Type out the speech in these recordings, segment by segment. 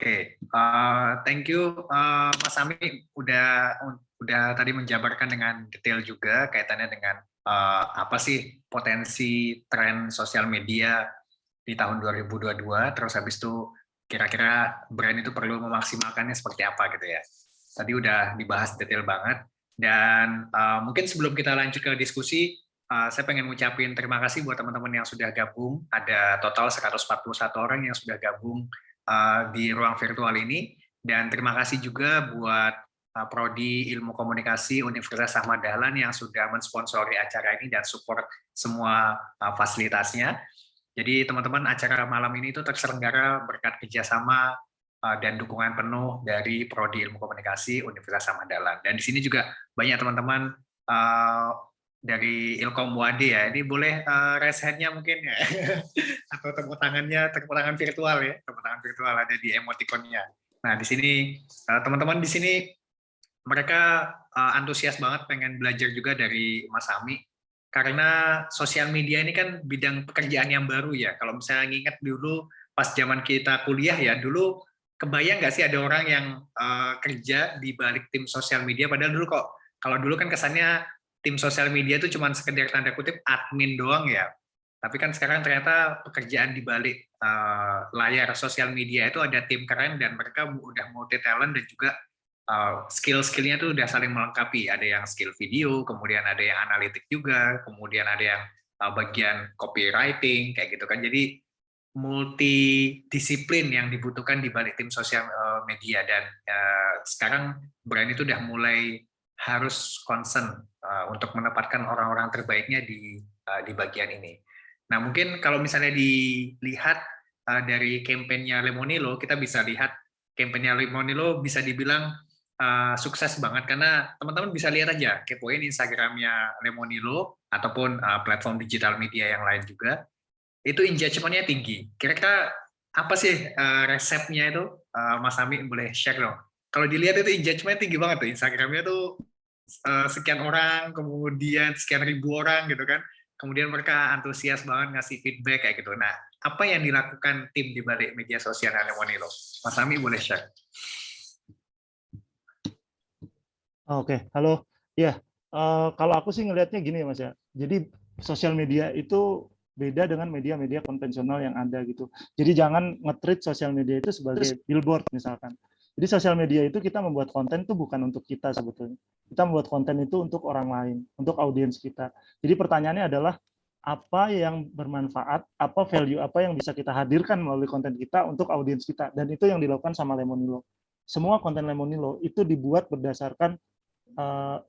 Oke, thank you Mas Ami udah tadi menjabarkan dengan detail juga kaitannya dengan apa sih potensi tren sosial media di tahun 2022, terus habis itu kira-kira brand itu perlu memaksimalkannya seperti apa gitu ya. Tadi udah dibahas detail banget, dan mungkin sebelum kita lanjut ke diskusi, saya pengen ngucapin terima kasih buat teman-teman yang sudah gabung. Ada total 141 orang yang sudah gabung di ruang virtual ini, dan terima kasih juga buat Prodi Ilmu Komunikasi Universitas Ahmad Dahlan yang sudah mensponsori acara ini dan support semua fasilitasnya. Jadi teman-teman, acara malam ini itu terselenggara berkat kerjasama dan dukungan penuh dari Prodi Ilmu Komunikasi Universitas Ahmad Dahlan. Dan di sini juga banyak teman-teman dari Ilkom UAD ya. Ini boleh raise hand-nya mungkin ya. Atau tepuk tangan virtual ya. Tepuk tangan virtual ada di emoticonnya. Nah, di sini teman-teman di sini mereka antusias banget pengen belajar juga dari Mas Ami, karena sosial media ini kan bidang pekerjaan yang baru ya. Kalau misalnya nginget dulu pas zaman kita kuliah ya, dulu kebayang nggak sih ada orang yang kerja di balik tim sosial media, padahal dulu kok, kalau dulu kan kesannya tim sosial media itu cuma sekedar tanda kutip admin doang ya. Tapi kan sekarang ternyata pekerjaan di balik layar sosial media itu ada tim keren, dan mereka udah multi talent, dan juga skill-skillnya tuh udah saling melengkapi. Ada yang skill video, kemudian ada yang analitik juga, kemudian ada yang bagian copywriting, kayak gitu kan. Jadi multidisiplin yang dibutuhkan di balik tim sosial media, dan sekarang brand itu udah mulai harus concern untuk menempatkan orang-orang terbaiknya di bagian ini. Nah, mungkin kalau misalnya dilihat dari kampanye Lemonilo, kita bisa lihat kampanye Lemonilo bisa dibilang sukses banget, karena teman-teman bisa lihat aja, kepoin Instagramnya Lemonilo ataupun platform digital media yang lain juga, itu engagement-nya tinggi. Kira-kira apa sih resepnya itu, Mas Ami boleh share dong? Kalau dilihat itu engagement tinggi banget tuh, Instagramnya tuh sekian orang, kemudian sekian ribu orang gitu kan, kemudian mereka antusias banget ngasih feedback kayak gitu. Nah, apa yang dilakukan tim di balik media sosial Lemonilo? Mas Ami boleh share? Oke, halo. Ya, kalau aku sih ngelihatnya gini Mas ya. Jadi sosial media itu beda dengan media-media konvensional yang ada gitu. Jadi jangan nge-treat sosial media itu sebagai billboard misalkan. Jadi sosial media itu kita membuat konten itu bukan untuk kita sebetulnya. Kita membuat konten itu untuk orang lain, untuk audiens kita. Jadi pertanyaannya adalah apa yang bermanfaat, apa value apa yang bisa kita hadirkan melalui konten kita untuk audiens kita. Dan itu yang dilakukan sama Lemonilo. Semua konten Lemonilo itu dibuat berdasarkan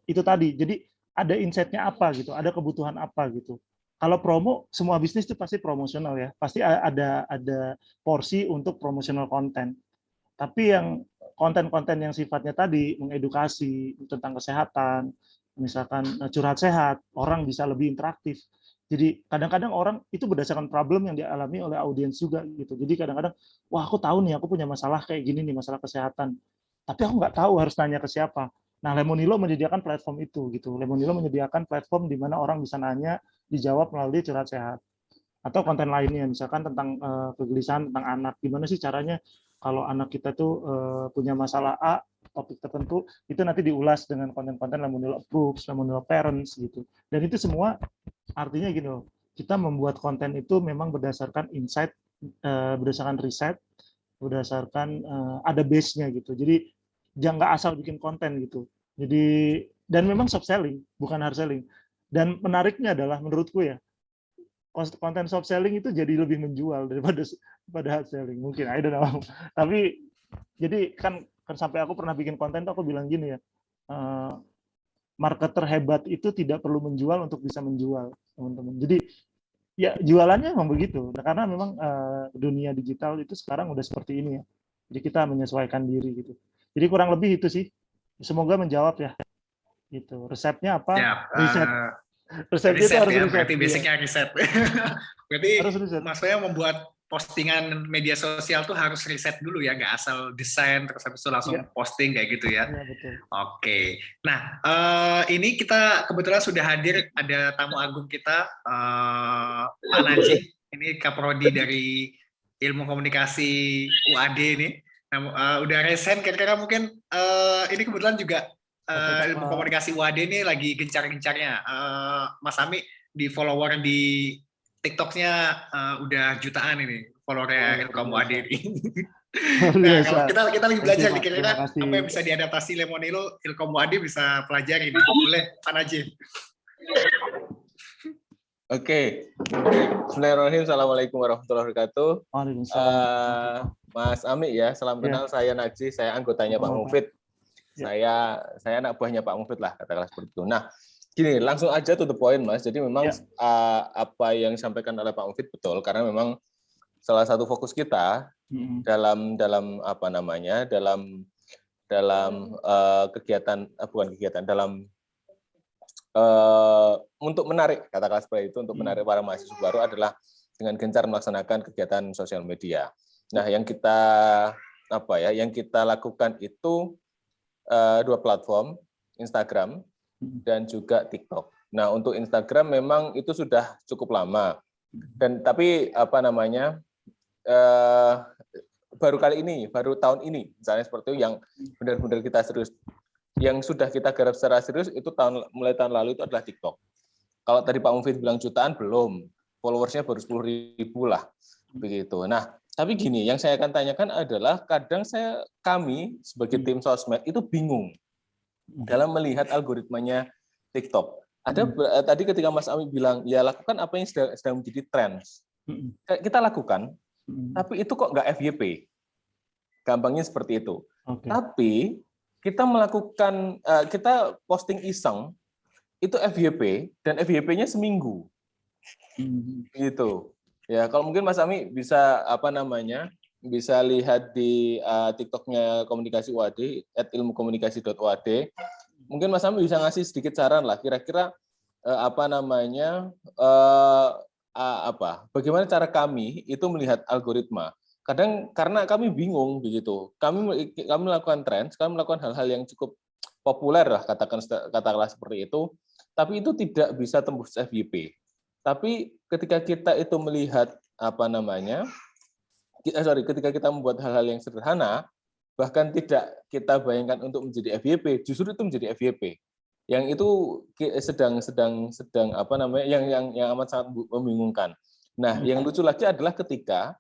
itu tadi. Jadi ada insight-nya apa gitu, ada kebutuhan apa gitu. Kalau promo, semua bisnis itu pasti promosional ya, pasti ada porsi untuk promosional konten. Tapi yang konten-konten yang sifatnya tadi mengedukasi tentang kesehatan, misalkan curhat sehat, orang bisa lebih interaktif. Jadi kadang-kadang orang itu berdasarkan problem yang dialami oleh audiens juga gitu. Jadi kadang-kadang, wah aku tahu nih aku punya masalah kayak gini nih, masalah kesehatan. Tapi aku nggak tahu harus tanya ke siapa. Nah, Lemonilo menyediakan platform itu gitu. Lemonilo menyediakan platform di mana orang bisa nanya, dijawab melalui curhat sehat. Atau konten lainnya, misalkan tentang kegelisahan tentang anak. Gimana sih caranya kalau anak kita tuh punya masalah A, topik tertentu, itu nanti diulas dengan konten-konten Lemonilo Approves, Lemonilo Parents gitu. Dan itu semua artinya gini loh, kita membuat konten itu memang berdasarkan insight, berdasarkan riset, berdasarkan ada base-nya gitu. Jadi jangan nggak asal bikin konten gitu. Jadi dan memang soft selling, bukan hard selling. Dan menariknya adalah menurutku ya, konten soft selling itu jadi lebih menjual daripada hard selling. Mungkin, I don't know. Tapi jadi kan sampai aku pernah bikin konten tuh aku bilang gini ya, marketer hebat itu tidak perlu menjual untuk bisa menjual, teman-teman. Jadi ya jualannya memang begitu. Nah, karena memang dunia digital itu sekarang udah seperti ini ya. Jadi kita menyesuaikan diri gitu. Jadi kurang lebih itu sih. Semoga menjawab ya. Gitu. Resepnya apa? Ya, Riset. Resepnya itu riset harus ya, riset. berarti basicnya riset. Berarti Harus riset. maksudnya membuat postingan media sosial tuh harus riset dulu ya, nggak asal desain terus habis itu langsung Ya. posting kayak gitu ya. Ya, betul. Oke. Nah, ini kita kebetulan sudah hadir, ada tamu agung kita, Pak Najib. Ini Kaprodi dari Ilmu Komunikasi UAD ini. Udah resen, kira-kira mungkin ini kebetulan juga Oke, ilmu komunikasi UAD ini lagi gencar-gencarnya. Mas Ami di follower di TikTok-nya udah jutaan ini followernya Ilkom UAD ini. Luar Nah, biasa. kalau kita lagi Thank you, belajar nih, Pak. kira-kira Terima kasih. apa yang bisa diadaptasi Lemonilo, Ilkom UAD bisa pelajari nih. Boleh, Pak Najib. Oke. Bismillahirrahmanirrahim. Assalamualaikum warahmatullahi wabarakatuh. Waalaikumsalam. Mas Ami ya, salam kenal. Saya Najib, saya anggotanya Pak Mufid. Saya anak buahnya Pak Mufid lah, katakanlah seperti itu. Nah, gini, langsung aja to the point, Mas. Jadi memang apa yang disampaikan oleh Pak Mufid betul, karena memang salah satu fokus kita dalam apa namanya, dalam kegiatan bukan kegiatan, dalam untuk menarik, katakanlah seperti itu, untuk menarik para mahasiswa baru adalah dengan gencar melaksanakan kegiatan sosial media. Nah, yang kita lakukan itu dua platform, Instagram dan juga TikTok. Nah, untuk Instagram memang itu sudah cukup lama, tapi baru kali ini, baru tahun ini, misalnya seperti itu yang benar-benar kita serius. Yang sudah kita garap secara serius itu mulai tahun lalu itu adalah TikTok. Kalau tadi Pak Mufid bilang jutaan, belum. Followersnya baru 10.000 lah. Begitu. Nah, tapi gini, yang saya akan tanyakan adalah kadang kami sebagai tim sosmed itu bingung dalam melihat algoritmanya TikTok. Tadi ketika Mas Ami bilang, ya lakukan apa yang sedang menjadi tren. Kita lakukan, tapi itu kok nggak FYP. Gampangnya seperti itu. Tapi kita melakukan, kita posting iseng, itu FYP, dan FYP-nya seminggu. Gitu. Ya, kalau mungkin Mas Ami bisa bisa lihat di TikTok-nya Komunikasi UAD @ilmukomunikasi.uad. Mungkin Mas Ami bisa ngasih sedikit saran lah, kira-kira bagaimana cara kami itu melihat algoritma. Kadang karena kami bingung begitu, kami melakukan tren, kami melakukan hal-hal yang cukup populer lah, katakanlah seperti itu, tapi itu tidak bisa tembus FYP. Tapi ketika kita itu melihat ketika kita membuat hal-hal yang sederhana, bahkan tidak kita bayangkan untuk menjadi FYP, justru itu menjadi FYP. Yang itu sedang yang amat sangat membingungkan. Nah, yang lucu lagi adalah ketika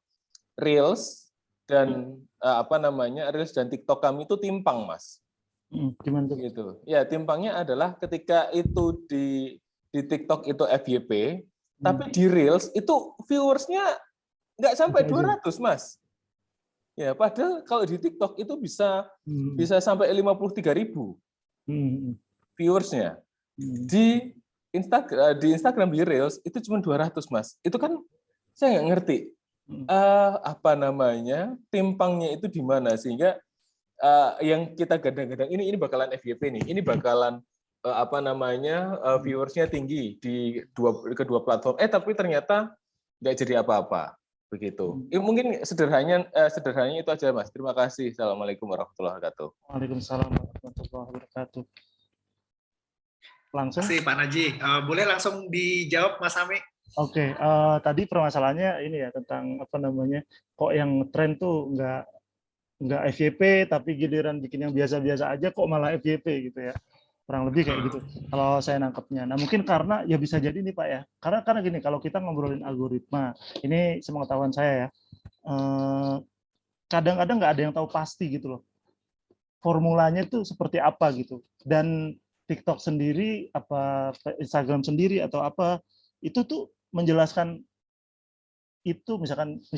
Reels dan Reels dan TikTok kami itu timpang, Mas. Gimana tuh? Gitu. Ya, timpangnya adalah ketika itu di TikTok itu FYP, tapi di Reels itu viewersnya nggak sampai 200, Mas. Ya, padahal kalau di TikTok itu bisa sampai 53.000 viewersnya. Di Instagram di Reels itu cuma 200, Mas. Itu kan saya nggak ngerti. Timpangnya itu di mana sehingga yang kita gadang-gadang ini bakalan FYP nih, ini bakalan viewersnya tinggi di kedua platform, tapi ternyata nggak jadi apa-apa begitu. Mungkin sederhananya itu aja, Mas. Terima kasih. Assalamualaikum warahmatullahi wabarakatuh. Waalaikumsalam warahmatullahi wabarakatuh. Langsung sih Pak Naji, boleh langsung dijawab Mas Ami. Oke, tadi permasalahannya ini ya tentang kok yang tren tuh nggak FYP tapi giliran bikin yang biasa-biasa aja kok malah FYP gitu ya, kurang lebih kayak gitu kalau saya nangkepnya. Nah mungkin karena ya bisa jadi nih Pak ya, karena gini, kalau kita ngobrolin algoritma ini sepengetahuan saya ya, kadang-kadang nggak ada yang tahu pasti gitu loh formulanya tuh seperti apa gitu, dan TikTok sendiri apa Instagram sendiri atau apa itu tuh menjelaskan itu misalkan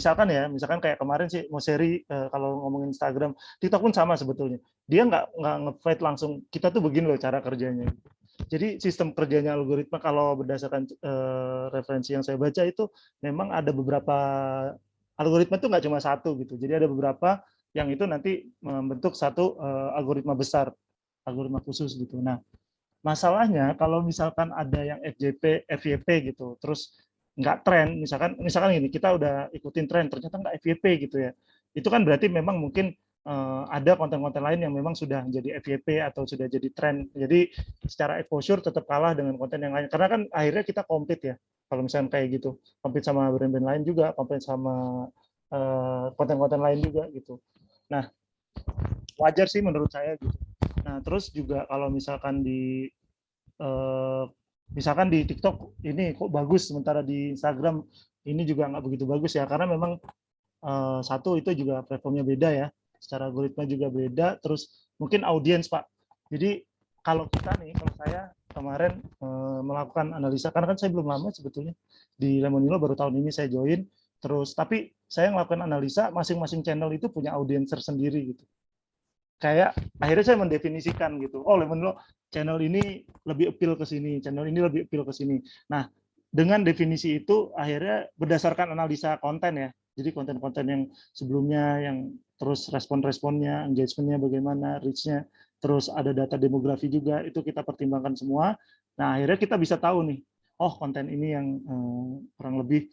kayak kemarin sih mau seri kalau ngomongin Instagram, TikTok pun sama sebetulnya. Dia nggak nge-fight langsung kita tuh begini loh cara kerjanya. Jadi sistem kerjanya algoritma kalau berdasarkan referensi yang saya baca itu memang ada beberapa algoritma itu nggak cuma satu gitu. Jadi ada beberapa yang itu nanti membentuk satu algoritma besar, algoritma khusus gitu. Nah, masalahnya kalau misalkan ada yang FYP gitu, terus nggak tren, misalkan gini, kita udah ikutin tren, ternyata nggak FYP gitu ya, itu kan berarti memang mungkin ada konten-konten lain yang memang sudah jadi FYP atau sudah jadi tren, jadi secara exposure tetap kalah dengan konten yang lain, karena kan akhirnya kita compete ya, kalau misalnya kayak gitu, compete sama brand-brand lain juga, compete sama konten-konten lain juga gitu. Nah, wajar sih menurut saya gitu. Nah, terus juga kalau misalkan di TikTok ini kok bagus, sementara di Instagram ini juga nggak begitu bagus ya, karena memang satu itu juga platformnya beda ya, secara algoritma juga beda, terus mungkin audiens Pak. Jadi kalau saya kemarin melakukan analisa, karena kan saya belum lama sebetulnya di Lemonilo, baru tahun ini saya join, terus tapi saya melakukan analisa masing-masing channel itu punya audiens tersendiri gitu. Kayak akhirnya saya mendefinisikan gitu, oh Lemonilo channel ini lebih appeal ke sini, channel ini lebih appeal ke sini. Nah, dengan definisi itu akhirnya berdasarkan analisa konten ya. Jadi konten-konten yang sebelumnya, yang terus respon-responnya, engagement-nya bagaimana, reach-nya, terus ada data demografi juga, itu kita pertimbangkan semua. Nah, akhirnya kita bisa tahu nih, oh konten ini yang kurang lebih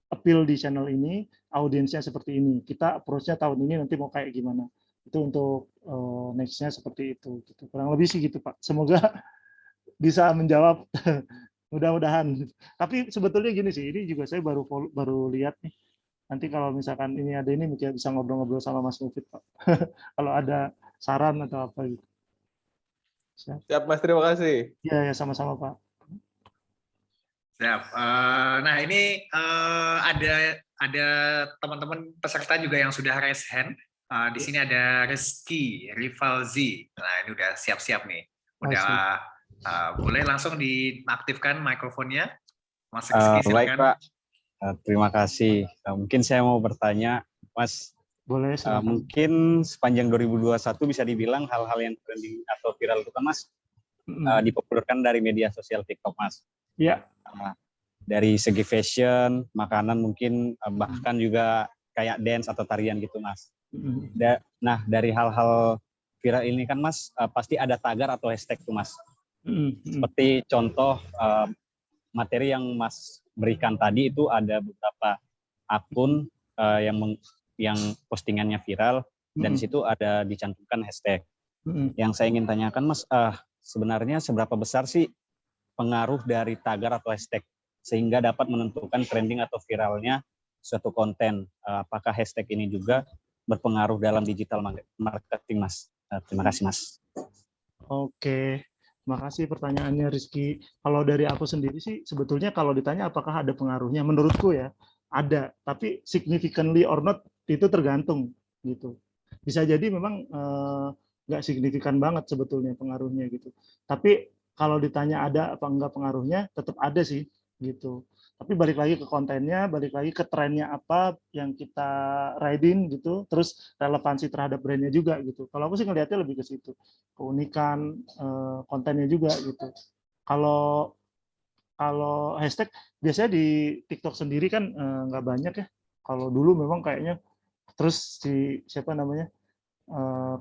appeal di channel ini, audiensnya seperti ini. Kita approach-nya tahun ini nanti mau kayak gimana. Itu untuk next-nya seperti itu. Gitu. Kurang lebih sih gitu Pak. Semoga bisa menjawab. Mudah-mudahan. Tapi sebetulnya gini sih, ini juga saya baru lihat nih. Nanti kalau misalkan ini ada ini mungkin bisa ngobrol-ngobrol sama Mas Mufid Pak. Kalau ada saran atau apa gitu. Siap Mas, terima kasih. Ya, sama-sama Pak. Siap. Nah ini ada teman-teman peserta juga yang sudah raise hand. Di sini ada Rizky Rivalzi. Nah ini udah siap-siap nih. Udah boleh langsung diaktifkan mikrofonnya, Mas Rizky, silakan. Baik Pak, terima kasih. Mungkin saya mau bertanya, Mas. Boleh. Mungkin sepanjang 2021 bisa dibilang hal-hal yang trending atau viral itu kan Mas, dipopulerkan dari media sosial TikTok Mas. Iya. Dari segi fashion, makanan mungkin, bahkan juga kayak dance atau tarian gitu Mas. Nah dari hal-hal viral ini kan Mas, pasti ada tagar atau hashtag tuh Mas. Seperti contoh materi yang Mas berikan tadi itu ada beberapa akun yang postingannya viral dan di situ ada dicantumkan hashtag. Yang saya ingin tanyakan Mas, sebenarnya seberapa besar sih pengaruh dari tagar atau hashtag sehingga dapat menentukan trending atau viralnya suatu konten? Apakah hashtag ini juga berpengaruh dalam digital marketing Mas? Terima kasih Mas. Oke. Makasih pertanyaannya Rizky. Kalau dari aku sendiri sih sebetulnya kalau ditanya apakah ada pengaruhnya, menurutku ya ada, tapi significantly or not itu tergantung gitu. Bisa jadi memang nggak signifikan banget sebetulnya pengaruhnya gitu. Tapi kalau ditanya ada apa enggak pengaruhnya, tetap ada sih gitu. Tapi balik lagi ke kontennya, balik lagi ke trennya apa yang kita riding gitu, terus relevansi terhadap brandnya juga gitu. Kalau aku sih ngelihatnya lebih ke situ, keunikan kontennya juga gitu. Kalau hashtag biasanya di TikTok sendiri kan nggak banyak ya. Kalau dulu memang kayaknya, terus siapa namanya?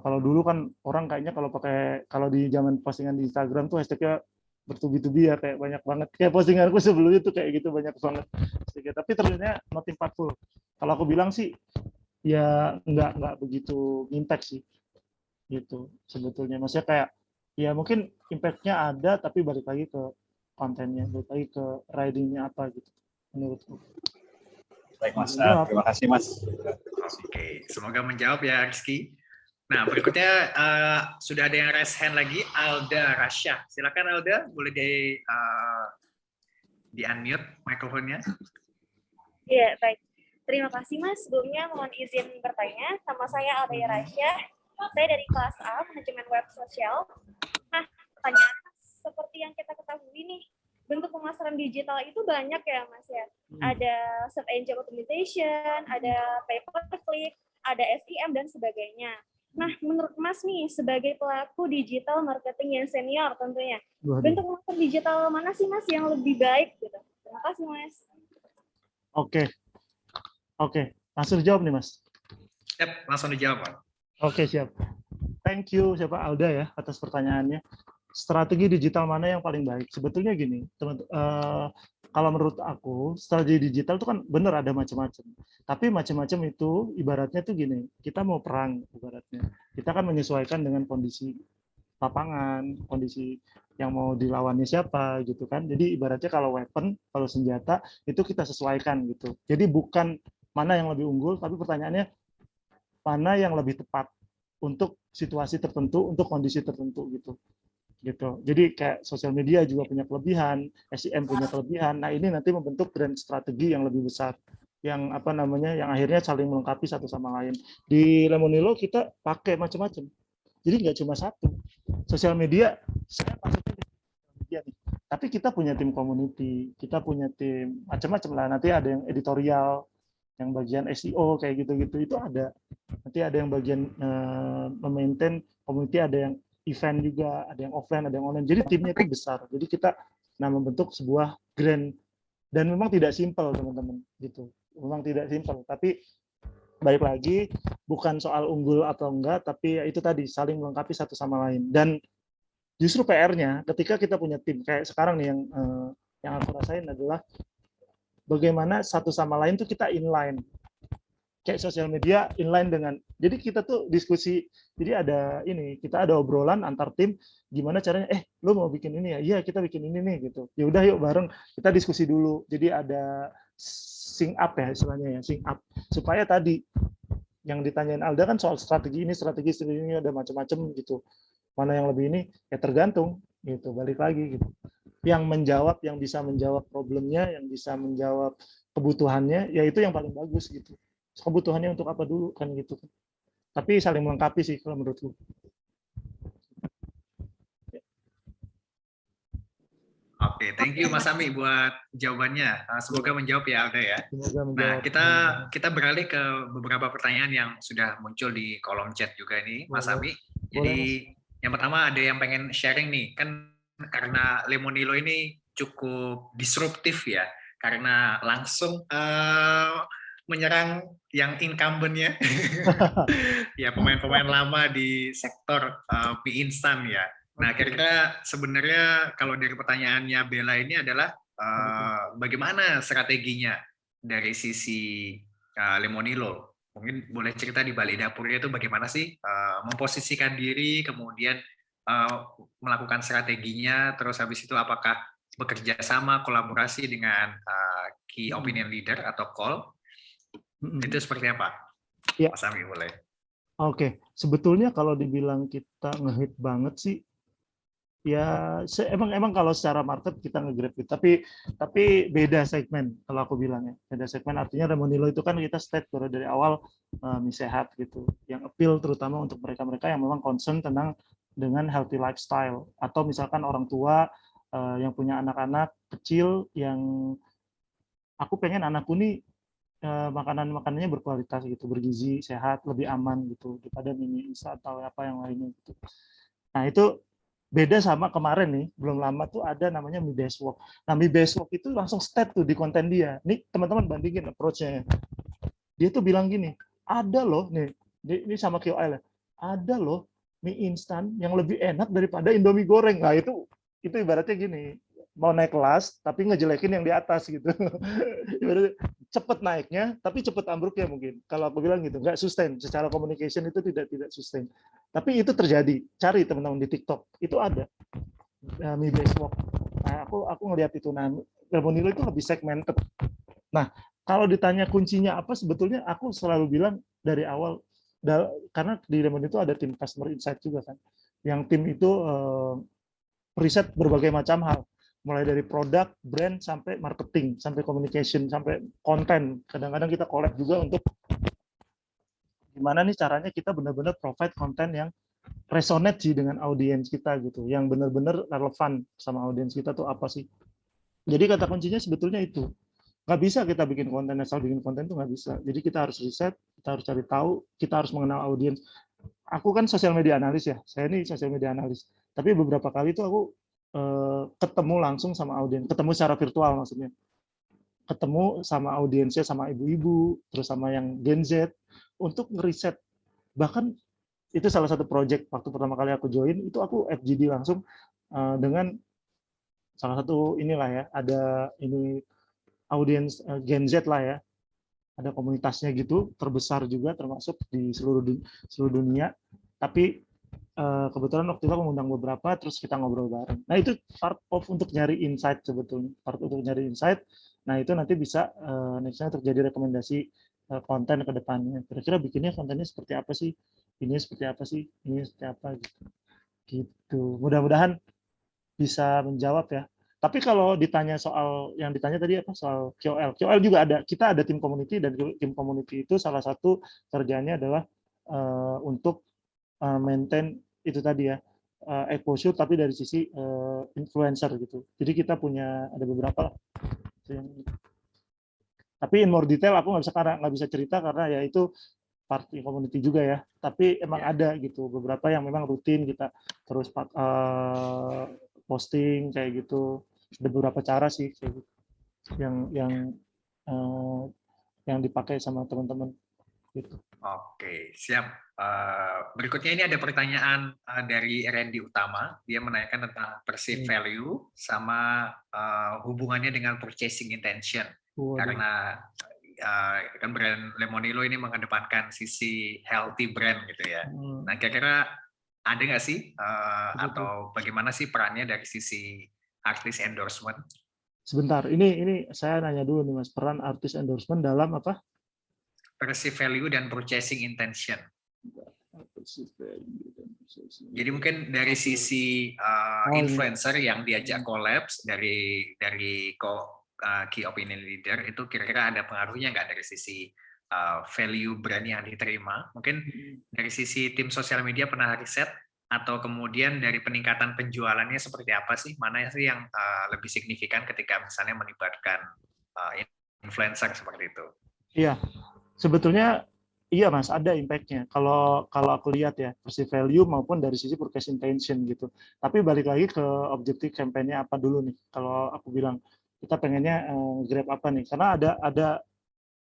Kalau dulu kan orang kayaknya kalau di zaman postingan di Instagram tuh hashtagnya bertubi-tubi ya, kayak banyak banget. Kayak postinganku sebelumnya tuh kayak gitu banyak banget. Tapi ternyata not impactful. Kalau aku bilang sih ya nggak begitu impact sih gitu sebetulnya. Maksudnya kayak ya mungkin impact-nya ada tapi balik lagi ke kontennya, balik lagi ke riding-nya apa gitu menurutku. Baik Mas, terima kasih Mas. Oke, semoga menjawab ya Rizky. Nah, berikutnya sudah ada yang raise hand lagi, Alda Rasya. Silakan Alda, boleh di-unmute mikrofonnya. Iya, baik. Terima kasih Mas. Sebelumnya mohon izin bertanya. Nama saya Alda Rasya. Saya dari kelas A, Manajemen Web Sosial. Nah, pertanyaan seperti yang kita ketahui nih, bentuk pemasaran digital itu banyak ya Mas ya. Ada search engine optimization, ada pay per click, ada SEM dan sebagainya. Nah, menurut Mas nih, sebagai pelaku digital marketing yang senior tentunya, bentuk pemasaran digital mana sih Mas yang lebih baik? Gitu. Terima kasih Mas. Oke. Langsung dijawab nih Mas. Yap, langsung dijawab Pak. Oke, siap. Thank you siapa Alda ya atas pertanyaannya. Strategi digital mana yang paling baik? Sebetulnya gini, teman-teman, kalau menurut aku strategi digital itu kan benar ada macam-macam. Tapi macam-macam itu ibaratnya tuh gini, kita mau perang ibaratnya. Kita kan menyesuaikan dengan kondisi lapangan, kondisi yang mau dilawannya siapa gitu kan. Jadi ibaratnya kalau weapon, kalau senjata itu kita sesuaikan gitu. Jadi bukan mana yang lebih unggul, tapi pertanyaannya mana yang lebih tepat untuk situasi tertentu, untuk kondisi tertentu gitu. Jadi kayak sosial media juga punya kelebihan, SEM punya kelebihan. Nah, ini nanti membentuk brand strategi yang lebih besar, yang apa namanya, yang akhirnya saling melengkapi satu sama lain. Di Lemonilo kita pakai macam-macam. Jadi nggak cuma satu. Sosial media, saya masuknya di sosial media nih. Tapi kita punya tim community, kita punya tim macam-macam lah. Nanti ada yang editorial, yang bagian SEO kayak gitu-gitu itu ada. Nanti ada yang bagian memaintain community, ada yang event juga, ada yang offline, ada yang online. Jadi timnya itu besar. Jadi kita membentuk sebuah grand, dan memang tidak simpel teman-teman gitu. Memang tidak simpel. Tapi balik lagi, bukan soal unggul atau enggak, tapi ya itu tadi saling melengkapi satu sama lain. Dan justru PR-nya ketika kita punya tim kayak sekarang nih yang aku rasain adalah bagaimana satu sama lain tuh kita inline. Kayak sosial media inline dengan, jadi kita tuh diskusi, jadi kita ada obrolan antar tim, gimana caranya, lo mau bikin ini ya, iya kita bikin ini nih gitu, ya udah yuk bareng kita diskusi dulu, jadi ada sync up ya istilahnya ya, sync up, supaya tadi yang ditanyain Alda kan soal strategi ini ada macam-macam gitu, mana yang lebih ini ya tergantung gitu, balik lagi gitu, yang bisa menjawab problemnya, yang bisa menjawab kebutuhannya, ya itu yang paling bagus gitu. Kebutuhannya untuk apa dulu kan gitu. Tapi saling melengkapi sih kalau menurutku. Oke, thank you Mas Ami buat jawabannya. Semoga menjawab ya Alda ya. Nah, kita beralih ke beberapa pertanyaan yang sudah muncul di kolom chat juga nih, Mas Ami. Jadi yang pertama ada yang pengen sharing nih, kan karena Lemonilo ini cukup disruptif ya, karena langsung menyerang yang incumbent-nya, ya pemain-pemain lama di sektor mie instan ya. Nah, kira-kira sebenarnya kalau dari pertanyaannya Bella ini adalah bagaimana strateginya dari sisi Lemonilo? Mungkin boleh cerita di balik dapurnya itu bagaimana sih memposisikan diri, kemudian melakukan strateginya, terus habis itu apakah bekerja sama, kolaborasi dengan key opinion leader atau call? Itu seperti apa? Ya. Mas Ami boleh. Oke, sebetulnya kalau dibilang kita ngehit banget sih, ya emang kalau secara market kita nge-grab itu, tapi beda segmen kalau aku bilangnya, beda segmen, artinya Lemonilo itu kan kita state dari awal mie sehat gitu, yang appeal terutama untuk mereka-mereka yang memang concern dengan healthy lifestyle, atau misalkan orang tua yang punya anak-anak kecil yang aku pengen anakku nih makanannya berkualitas gitu, bergizi, sehat, lebih aman gitu daripada mie instan atau apa yang lainnya gitu. Nah, itu beda sama kemarin nih, belum lama tuh ada namanya mie best walk. Nah, mie best walk itu langsung state tuh di konten dia. Nih, teman-teman bandingin approach-nya. Dia tuh bilang gini, ada loh nih, ini sama KOL ya, ada loh mie instan yang lebih enak daripada Indomie goreng. Nah, itu ibaratnya gini, mau naik kelas tapi ngejelekin yang di atas gitu. Cepet naiknya tapi cepet ambruknya mungkin. Kalau aku bilang gitu, nggak sustain. Secara communication itu tidak sustain. Tapi itu terjadi. Cari teman-teman di TikTok, itu ada mie best walk. Nah, aku ngelihat itu. Nah, Lemonilo itu lebih segmented. Nah, kalau ditanya kuncinya apa, sebetulnya aku selalu bilang dari awal, karena di Lemonilo itu ada tim customer insight juga kan. Yang tim itu riset berbagai macam hal, mulai dari produk, brand, sampai marketing, sampai communication, sampai konten. Kadang-kadang kita collab juga untuk gimana nih caranya kita benar-benar provide konten yang resonate sih dengan audiens kita gitu, yang benar-benar relevan sama audiens kita tuh apa sih. Jadi kata kuncinya sebetulnya itu. Nggak bisa kita bikin konten, asal bikin konten itu nggak bisa. Jadi kita harus riset, kita harus cari tahu, kita harus mengenal audiens. Aku kan sosial media analis ya, saya ini sosial media analis. Tapi beberapa kali tuh aku ketemu langsung sama audiens, ketemu secara virtual maksudnya. Ketemu sama audiensnya, sama ibu-ibu, terus sama yang Gen Z, untuk ngeriset. Bahkan itu salah satu project waktu pertama kali aku join, itu aku FGD langsung dengan salah satu inilah ya, ada ini audiens Gen Z lah ya, ada komunitasnya gitu, terbesar juga termasuk di seluruh dunia, tapi kebetulan waktu itu aku mengundang beberapa, terus kita ngobrol bareng. Nah, itu part of untuk nyari insight sebetulnya, part untuk nyari insight. Nah, itu nanti bisa nextnya terjadi rekomendasi konten ke depannya. Kira-kira bikinnya kontennya seperti apa sih? ini seperti apa sih, ini seperti apa gitu. Gitu. Mudah-mudahan bisa menjawab ya. Tapi kalau ditanya soal yang ditanya tadi apa soal KOL juga ada. Kita ada tim community dan tim community itu salah satu kerjanya adalah untuk maintain itu tadi ya exposure tapi dari sisi influencer gitu. Jadi kita punya ada beberapa. Tapi in more detail aku nggak bisa cerita karena ya itu party community juga ya. Tapi emang ada gitu beberapa yang memang rutin kita terus posting kayak gitu. Ada beberapa cara sih kayak gitu. yang dipakai sama teman-teman gitu. Oke, siap. Berikutnya ini ada pertanyaan dari Randy Utama. Dia menanyakan tentang perceived value sama hubungannya dengan purchasing intention. Karena kan brand Lemonilo ini mengedepankan sisi healthy brand gitu ya. Nah, kira-kira ada nggak sih atau bagaimana sih perannya dari sisi artis endorsement? Sebentar, ini saya nanya dulu nih Mas, peran artis endorsement dalam apa? Perceived value dan purchasing intention. Jadi mungkin dari sisi influencer yang diajak collabs dari key opinion leader itu kira-kira ada pengaruhnya nggak dari sisi value brand yang diterima? Mungkin dari sisi tim sosial media pernah riset atau kemudian dari peningkatan penjualannya seperti apa sih? Mana sih yang lebih signifikan ketika misalnya melibatkan influencer seperti itu? Iya, sebetulnya iya Mas, ada impact-nya. Kalau aku lihat ya, perceived value maupun dari sisi purchase intention gitu. Tapi balik lagi ke objektif campaign-nya apa dulu nih. Kalau aku bilang kita pengennya grab apa nih? Karena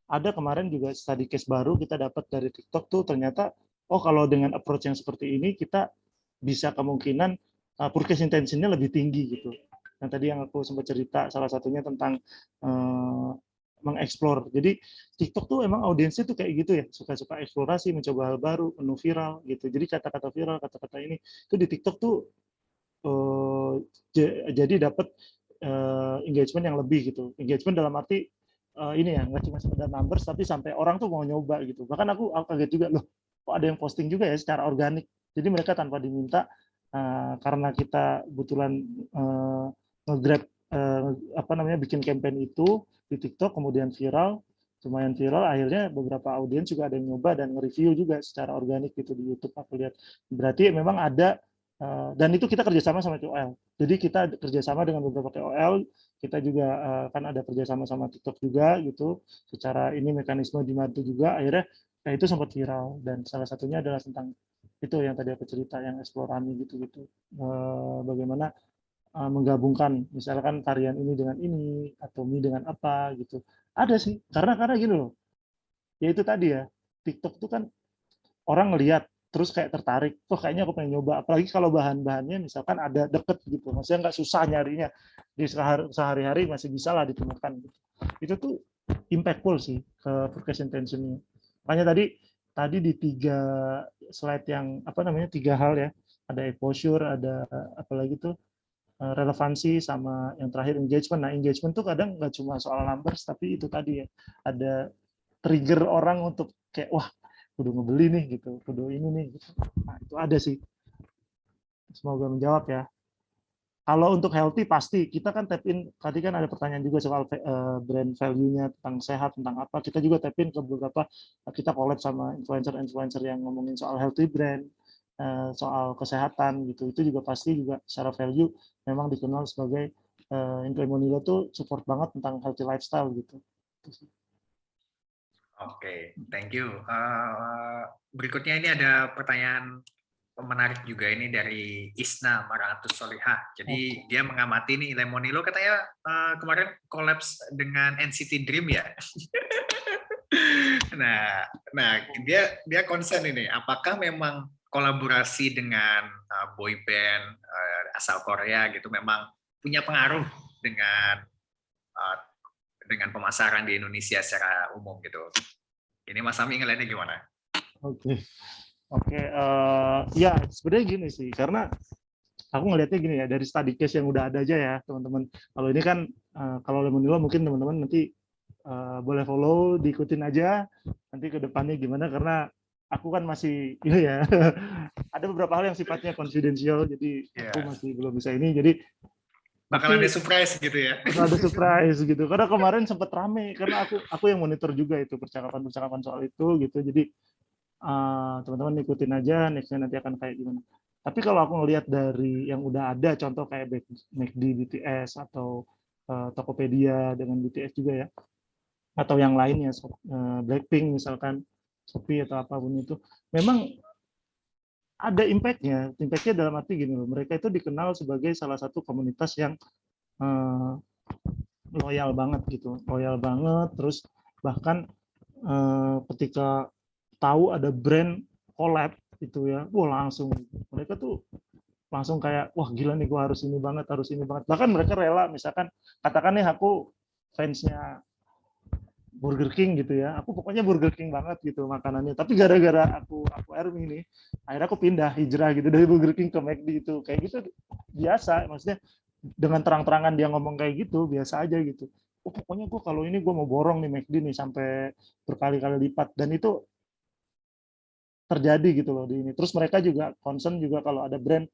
ada kemarin juga study case baru kita dapat dari TikTok tuh ternyata kalau dengan approach yang seperti ini kita bisa kemungkinan purchase intention-nya lebih tinggi gitu. Yang tadi yang aku sempat cerita salah satunya tentang mengeksplor. Jadi TikTok tuh emang audiensnya tuh kayak gitu ya, suka-suka eksplorasi, mencoba hal baru, penuh viral gitu. Jadi kata-kata viral, kata-kata ini itu di TikTok tuh jadi dapat engagement yang lebih gitu. Engagement dalam arti ini ya, nggak cuma sekedar numbers, tapi sampai orang tuh mau nyoba gitu. Bahkan aku kaget juga loh, kok ada yang posting juga ya secara organik. Jadi mereka tanpa diminta karena kita kebetulan nge-grab bikin campaign itu di TikTok kemudian viral, lumayan viral, akhirnya beberapa audiens juga ada yang nyoba dan nge-review juga secara organik gitu di YouTube aku lihat. Berarti memang ada dan itu kita kerjasama sama KOL. Jadi kita kerjasama dengan beberapa KOL, kita juga kan ada kerjasama sama TikTok juga gitu. Secara ini mekanisme dibantu juga, akhirnya itu sempat viral dan salah satunya adalah tentang itu yang tadi aku cerita yang eksplorasi gitu-gitu. Bagaimana menggabungkan misalkan tarian ini dengan ini atau mie dengan apa gitu. Ada sih karena gini loh. Ya itu tadi ya. TikTok itu kan orang ngelihat terus kayak tertarik, kayaknya aku pengen nyoba. Apalagi kalau bahan-bahannya misalkan ada deket gitu, maksudnya nggak susah nyarinya di sehari-hari masih bisa lah ditemukan. Gitu. Itu tuh impactful sih ke purchase intention-nya. Makanya tadi di 3 slide yang 3 hal ya, ada exposure, ada apalagi tuh relevansi sama yang terakhir engagement. Nah engagement tuh kadang nggak cuma soal numbers, tapi itu tadi ya ada trigger orang untuk kayak wah kudu ngebeli nih gitu, kudu ini nih gitu. Nah, itu ada sih. Semoga menjawab ya. Kalau untuk healthy pasti kita kan tap in, tadi kan ada pertanyaan juga soal brand value-nya tentang sehat, tentang apa. Kita juga tap in ke beberapa, kita collab sama influencer-influencer yang ngomongin soal healthy brand, soal kesehatan gitu. Itu juga pasti juga secara value memang dikenal sebagai Lemonilo tuh support banget tentang healthy lifestyle gitu. Oke, thank you. Berikutnya ini ada pertanyaan menarik juga ini dari Isna Maratus Solihah. Jadi dia mengamati nih Lemonilo katanya kemarin kolaps dengan NCT Dream ya. nah dia concern ini apakah memang kolaborasi dengan boy band asal Korea gitu memang punya pengaruh dengan pemasaran di Indonesia secara umum gitu. Ini Mas Sami ngeliatnya gimana? Oke, ya sebenarnya gini sih, karena aku ngelihatnya gini ya, dari study case yang udah ada aja ya teman-teman. Kalau ini kan, kalau Lemonilo mungkin teman-teman nanti boleh follow, diikutin aja, nanti ke depannya gimana, karena aku kan masih ya ada beberapa hal yang sifatnya konfidensial, jadi aku masih belum bisa ini. Jadi bakal ada tapi surprise gitu ya. bakal ada surprise gitu. Karena kemarin sempat rame karena aku yang monitor juga itu percakapan soal itu gitu. Jadi teman-teman ikutin aja nextnya nanti akan kayak gimana. Tapi kalau aku ngelihat dari yang udah ada contoh kayak McD BTS atau Tokopedia dengan BTS juga ya, atau yang lainnya Blackpink misalkan, Shopee atau apapun itu, memang ada impact-nya. Impact-nya dalam arti gini loh, mereka itu dikenal sebagai salah satu komunitas yang loyal banget gitu, loyal banget. Terus bahkan ketika tahu ada brand collab itu ya, wah langsung mereka tuh langsung kayak wah gila nih, gua harus ini banget, harus ini banget. Bahkan mereka rela, misalkan katakan nih aku fansnya Burger King gitu ya, aku pokoknya Burger King banget gitu makanannya. Tapi gara-gara aku Ermi nih, akhirnya aku pindah hijrah gitu dari Burger King ke McD itu. Kayak gitu biasa, maksudnya dengan terang-terangan dia ngomong kayak gitu biasa aja gitu. Oh, pokoknya gue kalau ini gue mau borong nih McD nih sampai berkali-kali lipat, dan itu terjadi gitu loh di ini. Terus mereka juga concern juga kalau ada brand,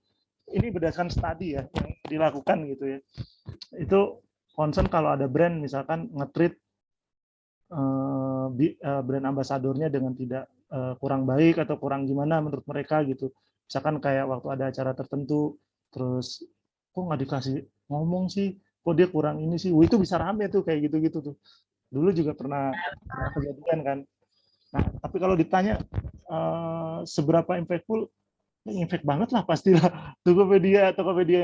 ini berdasarkan studi ya yang dilakukan gitu ya. Itu concern kalau ada brand misalkan nge-treat brand ambasadornya dengan tidak kurang baik atau kurang gimana menurut mereka gitu. Misalkan kayak waktu ada acara tertentu, terus kok nggak dikasih ngomong sih, kok dia kurang ini sih. Itu bisa rame tuh kayak gitu-gitu tuh. Dulu juga pernah kejadian kan. Nah, tapi kalau ditanya seberapa impactful, impact banget lah pastilah. Tokopedia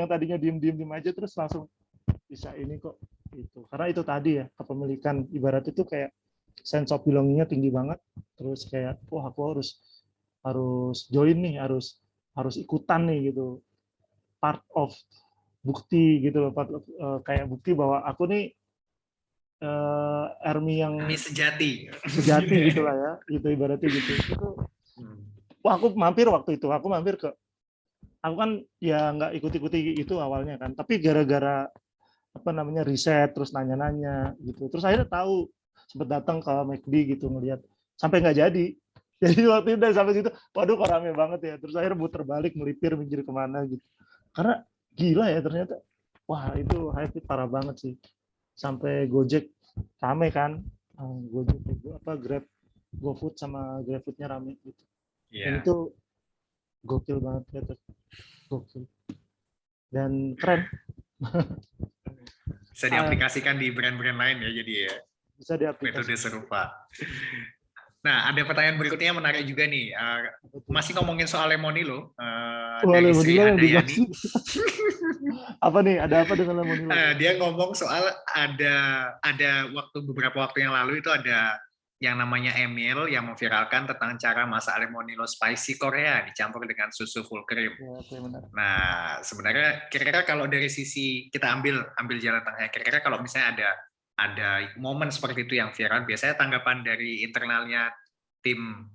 yang tadinya diem aja terus langsung bisa ini kok itu. Karena itu tadi ya, kepemilikan, ibarat itu kayak sense of belonging-nya tinggi banget. Terus kayak wah aku harus join nih, harus ikutan nih gitu. Part of bukti gitu loh, kayak bukti bahwa aku nih Ermi yang sejati gitulah ya, gitu ibaratnya gitu. Itu wah aku mampir ke, aku kan ya nggak ikut-ikuti itu awalnya kan, tapi gara-gara apa namanya riset terus nanya-nanya gitu, terus akhirnya tahu, sempat datang ke McD gitu ngelihat, sampai nggak jadi. Jadi waktu itu sampai situ, waduh kok rame banget ya, terus akhirnya muter balik melipir minggir kemana gitu, karena gila ya ternyata, wah itu hype parah banget sih, sampai Gojek rame kan, Gojek apa Grab, GoFood sama GrabFood-nya rame gitu. Dan itu gokil banget ya, gokil dan keren. Bisa diaplikasikan di brand-brand lain ya, jadi ya bisa diaplikasikan metode serupa. Nah, ada pertanyaan berikutnya yang menarik juga nih. Masih ngomongin soal Lemonilo dari Sri Handayani. Apa nih? Ada apa dengan Lemonilo? Dia ngomong soal ada beberapa waktu yang lalu itu ada yang namanya Emil yang memviralkan tentang cara masak Lemonilo spicy Korea dicampur dengan susu full cream. Ya, benar. Nah, sebenarnya kira-kira kalau dari sisi kita ambil jalan tengahnya, kira-kira kalau misalnya ada momen seperti itu yang viral, biasanya tanggapan dari internalnya tim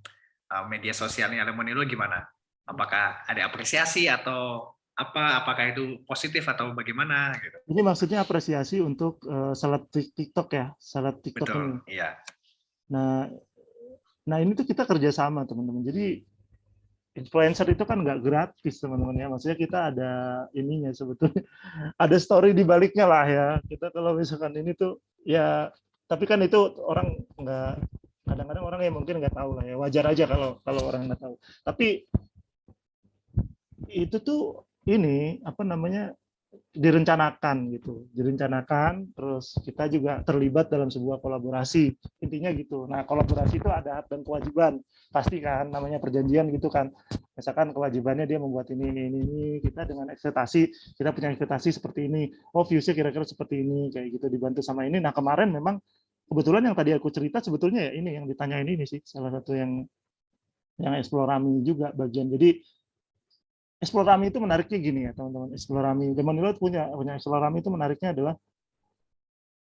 media sosialnya Lemonilo gimana? Apakah ada apresiasi atau apakah itu positif atau bagaimana gitu? Ini maksudnya apresiasi untuk seleb TikTok ya, seleb TikTok. Betul, ini. iya. Nah ini tuh kita kerjasama teman-teman. Jadi influencer itu kan nggak gratis teman-teman ya. Maksudnya kita ada ininya sebetulnya, ada story di baliknya lah ya. Kita kalau misalkan ini tuh ya, tapi kan itu orang nggak, kadang-kadang orang yang mungkin nggak tahu lah ya. Wajar aja kalau orang nggak tahu. Tapi itu tuh ini apa namanya, direncanakan gitu, terus kita juga terlibat dalam sebuah kolaborasi, intinya gitu. Nah kolaborasi itu ada hak dan kewajiban pasti kan, namanya perjanjian gitu kan. Misalkan kewajibannya dia membuat ini, kita dengan ekspektasi, kita punya ekspektasi seperti ini, oh viewsnya kira-kira seperti ini, kayak gitu, dibantu sama ini. Nah kemarin memang kebetulan yang tadi aku cerita sebetulnya ya ini yang ditanyain ini sih, salah satu yang Explorami juga bagian. Jadi Explorami itu menariknya gini ya teman-teman. Explorami, Lemonilo punya Explorami itu menariknya adalah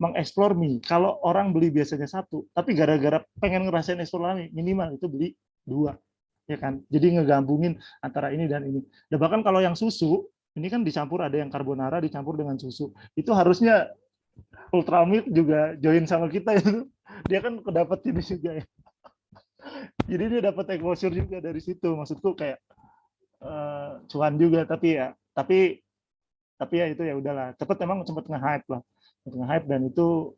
mengeksplor mie. Kalau orang beli biasanya satu, tapi gara-gara pengen ngerasain Explorami, minimal itu beli 2, ya kan? Jadi ngegabungin antara ini dan ini. Dan bahkan kalau yang susu, ini kan dicampur, ada yang carbonara dicampur dengan susu. Itu harusnya Ultramilk juga join sama kita itu. Dia kan dapat ini juga ya. Jadi dia dapat exposure juga dari situ. Maksudku kayak cuan juga, tapi ya itu ya udahlah. Emang cepet nge-hype lah, nge-hype, dan itu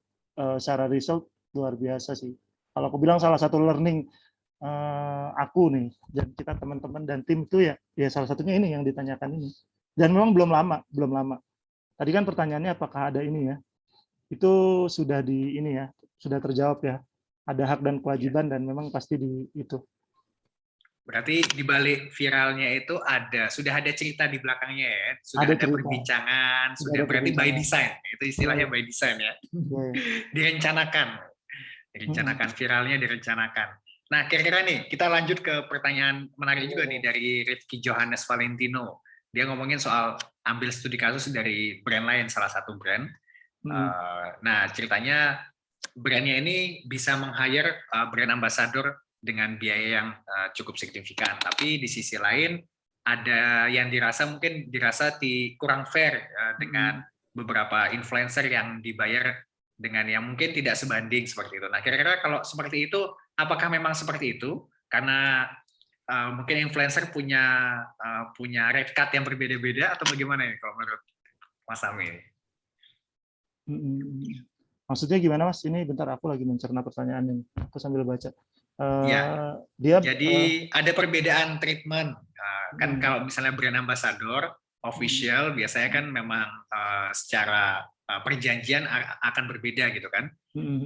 secara result luar biasa sih. Kalau aku bilang salah satu learning aku nih dan kita teman-teman dan tim itu ya salah satunya ini yang ditanyakan ini. Dan memang belum lama. Tadi kan pertanyaannya apakah ada ini ya? Itu sudah sudah terjawab ya. Ada hak dan kewajiban dan memang pasti di itu. Berarti di balik viralnya itu sudah ada cerita di belakangnya ya, sudah Ada ada cerita. perbincangan, Sudah ada berarti by perbincangan. design, itu istilahnya by design ya. Direncanakan viralnya direncanakan. Nah, kira-kira nih kita lanjut ke pertanyaan menarik juga nih dari Rifki Johannes Valentino. Dia ngomongin soal ambil studi kasus dari brand lain, salah satu brand. Nah, ceritanya brandnya ini bisa meng-hire brand ambassador dengan biaya yang cukup signifikan. Tapi di sisi lain ada yang mungkin dirasa kurang fair dengan beberapa influencer yang dibayar dengan yang mungkin tidak sebanding seperti itu. Nah, kira-kira kalau seperti itu, apakah memang seperti itu? Karena mungkin influencer punya rate cut yang berbeda-beda atau bagaimana ya kalau menurut Mas Ami? Maksudnya gimana Mas? Ini bentar aku lagi mencerna pertanyaan ini. Aku sambil baca. Jadi ada perbedaan treatment. Kan kalau misalnya brand ambassador official biasanya kan memang secara perjanjian akan berbeda gitu kan.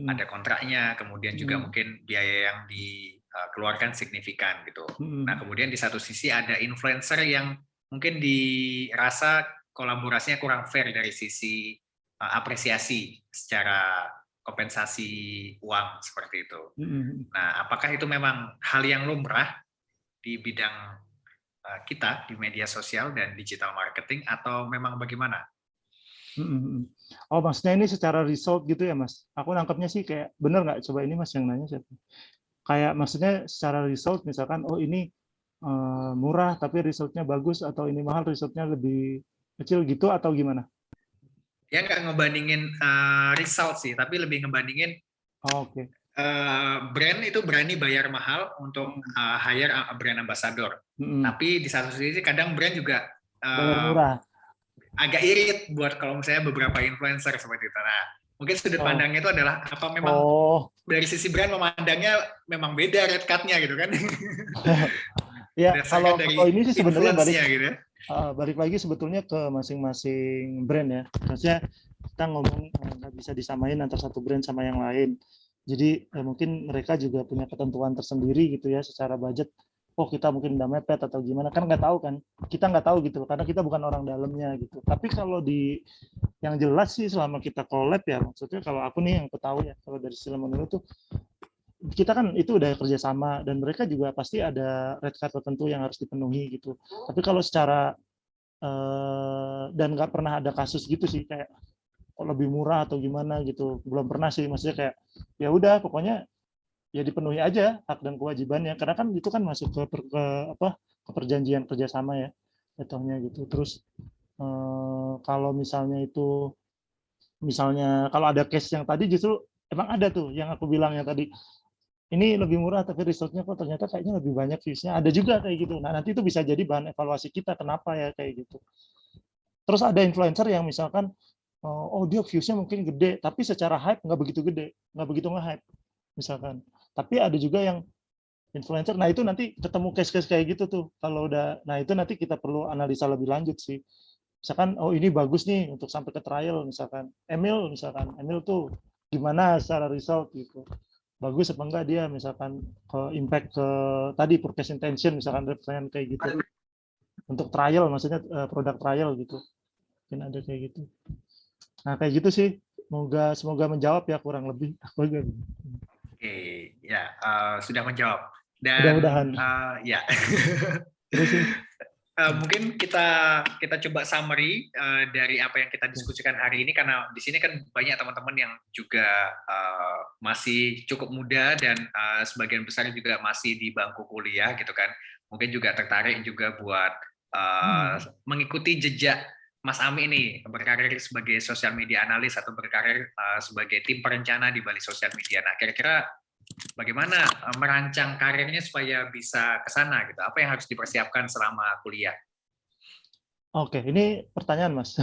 Ada kontraknya, kemudian juga mungkin biaya yang dikeluarkan signifikan gitu. Nah, kemudian di satu sisi ada influencer yang mungkin dirasa kolaborasinya kurang fair dari sisi apresiasi secara kompensasi uang seperti itu. Nah, apakah itu memang hal yang lumrah di bidang kita di media sosial dan digital marketing atau memang bagaimana? Oh, maksudnya ini secara result gitu ya, Mas? Aku nangkepnya sih kayak bener nggak? Coba ini Mas yang nanya siapa? Kayak maksudnya secara result misalkan, oh ini murah tapi resultnya bagus, atau ini mahal resultnya lebih kecil gitu, atau gimana? Ya nggak ngebandingin result sih, tapi lebih ngebandingin brand itu berani bayar mahal untuk hire brand ambassador. Tapi di satu sisi kadang brand juga bayar murah. Agak irit buat kalau misalnya beberapa influencer seperti itu. Nah, mungkin sudut pandangnya itu adalah apa memang dari sisi brand memandangnya memang beda rate cut-nya gitu kan? Ya, kalau ini sih sebenarnya balik lagi sebetulnya ke masing-masing brand ya. Maksudnya kita ngomong nggak bisa disamain antara satu brand sama yang lain. Jadi mungkin mereka juga punya ketentuan tersendiri gitu ya secara budget. Oh, kita mungkin udah mepet atau gimana, kan nggak tahu kan. Kita nggak tahu gitu karena kita bukan orang dalamnya gitu. Tapi kalau yang jelas sih selama kita collab ya, maksudnya kalau aku nih yang aku tahu ya, kalau dari Cilemon itu kita kan itu udah kerjasama dan mereka juga pasti ada red card tertentu yang harus dipenuhi gitu. Tapi kalau secara dan nggak pernah ada kasus gitu sih kayak kok lebih murah atau gimana gitu, belum pernah sih. Maksudnya kayak ya udah pokoknya ya dipenuhi aja hak dan kewajibannya, karena kan itu kan masuk ke perjanjian kerjasama ya jatuhnya gitu. Terus kalau misalnya kalau ada case yang tadi justru emang ada tuh yang aku bilang yang tadi, ini lebih murah tapi resultnya kok ternyata kayaknya lebih banyak viewsnya, ada juga kayak gitu. Nah, nanti itu bisa jadi bahan evaluasi kita kenapa ya kayak gitu. Terus ada influencer yang misalkan oh dia viewsnya mungkin gede tapi secara hype nggak begitu gede, nggak begitu nge-hype misalkan. Tapi ada juga yang influencer, nah itu nanti ketemu case-case kayak gitu tuh. Kalau udah, nah itu nanti kita perlu analisa lebih lanjut sih. Misalkan, oh ini bagus nih untuk sampai ke trial, misalkan. Emil tuh gimana secara result gitu. Bagus apa enggak dia, misalkan ke impact ke tadi purchase intention, misalkan referensi kayak gitu. Untuk trial, maksudnya produk trial gitu. Mungkin ada kayak gitu. Nah kayak gitu sih. Semoga menjawab ya kurang lebih. Oke, ya sudah menjawab. Dan mudah-mudahan. Ya. Mungkin kita coba summary dari apa yang kita diskusikan hari ini, karena di sini kan banyak teman-teman yang juga masih cukup muda dan sebagian besar juga masih di bangku kuliah gitu kan. Mungkin juga tertarik juga buat mengikuti jejak Mas Ami ini, berkarir sebagai social media analis atau berkarir sebagai tim perencana di balik sosial media. Nah, kira-kira bagaimana merancang karirnya supaya bisa ke sana gitu? Apa yang harus dipersiapkan selama kuliah? Oke, ini pertanyaan Mas.